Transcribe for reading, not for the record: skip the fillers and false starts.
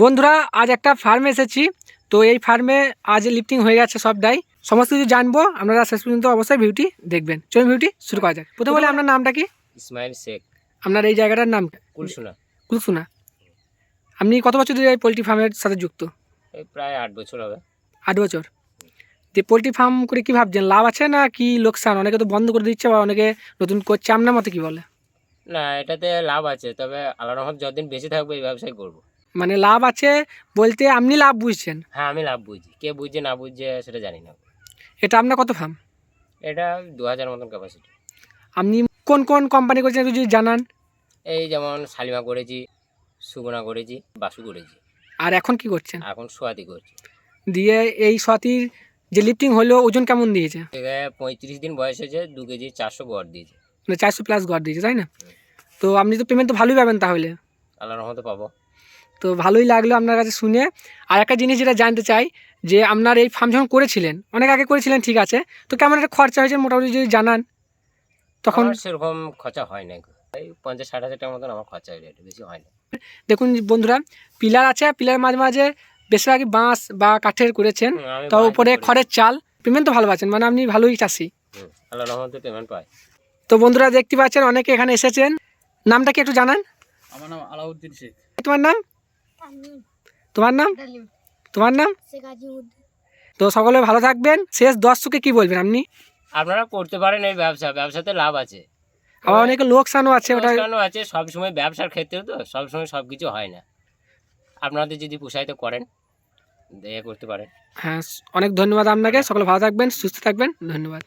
বন্ধুরা আজ একটা ফার্মে এসেছি। তো এই ফার্মে আজ লিফটিং হয়ে গেছে সবটাই, সমস্ত কিছু জানবো। আপনারা শেষ পর্যন্ত অবশ্যই ভিডিওটি দেখবেন। চলুন ভিডিওটি শুরু করা যাক। প্রথমে বলে আপনার নামটা কি? ইসমাইল শেখ। আপনার এই জায়গাটার নাম? কুলসুনা। কুলসুনা। আপনি কত বছর ধরে এই পোলট্রি ফার্মের সাথে যুক্ত? এই প্রায় 8 বছর হবে। 8 বছর। যে পোলট্রি ফার্ম করে কি ভাবছেন, লাভ আছে না কি লোকসান? অনেকে তো বন্ধ করে দিচ্ছে বা অনেকে নতুন করছে, আপনার মতে কি বলে? না, এটাতে লাভ আছে, তবে আল্লাহর রহমত যতদিন বেঁচে থাকবো এই ব্যবসায় করবো। মানে লাভ আছে বলতে আপনি লাভ বুঝছেন? হ্যাঁ, আমি লাভ বুঝি। কে বুঝছে না বুঝছে সেটা জানি না। এটা আপনার কত ফার্ম? এটা 2000 মতন ক্যাপাসিটি। আপনি কোন কোন কোম্পানি করেছেন একটু যদি জানান। এই যেমন শালিমা করেছি, সুগুনা করেছি, বাসু করেছি। আর এখন কি করছেন? এখন সোয়াতি করছি। দিয়ে এই সতির যে লিফটিং হলো ওজন কেমন দিয়েছে? 35 দিন বয়স হয়েছে, 2 কেজি 400 গড় দিয়েছে। মানে 400 প্লাস গড় দিয়েছে, তাই না? তো আপনি তো পেমেন্ট তো ভালোই পাবেন তাহলে। আল্লাহর রহমতে পাবো। তো ভালোই লাগলো আপনার কাছে শুনে। আর একটা জিনিস যেটা জানতে চাই, যে আপনার এই ফার্ম যখন করেছিলেন, অনেক আগে করেছিলেন ঠিক আছে, তো কেমন একটা খরচা হয়েছে মোটামুটি যদি জানান। তখন আমার সেরকম খরচা হয় না, এই 50-60 হাজার টাকার মতন আমার খরচা হয়েছে, বেশি হয় না। দেখুন বন্ধুরা, পিলার আছে, পিলার মাঝে মাঝে বেশিরভাগই বাঁশ বা কাঠের করেছেন, আমি তার বাঁশই উপরে করেছি। খড়ের চাল। পেমেন্ট তো ভালো পাচ্ছেন, মানে আপনি ভালোই চাষি। আল্লাহর রহমতে পেমেন্ট পাই। তো বন্ধুরা দেখতে পাচ্ছেন অনেকে এখানে এসেছেন। নামটা কি একটু জানান? আমার নাম আলাউদ্দিন শেখ। তোমার নাম? তোমার নাম? তোমার নাম? তো সকলে ভালো থাকবেন। শেষ দর্শককে কি বলবেন আপনি? আপনারা করতে পারেন এই ব্যবসাতে লাভ আছে, আবার অনেকে লোকসানও আছে, ওটা লোকসানও আছে। সবসময় ব্যবসার ক্ষেত্রে তো সবসময় সব কিছু হয় না। আপনাদের যদি পোষায় তো করেন, করতে পারেন। হ্যাঁ, অনেক ধন্যবাদ আপনাকে। সকলে ভালো থাকবেন, সুস্থ থাকবেন, ধন্যবাদ।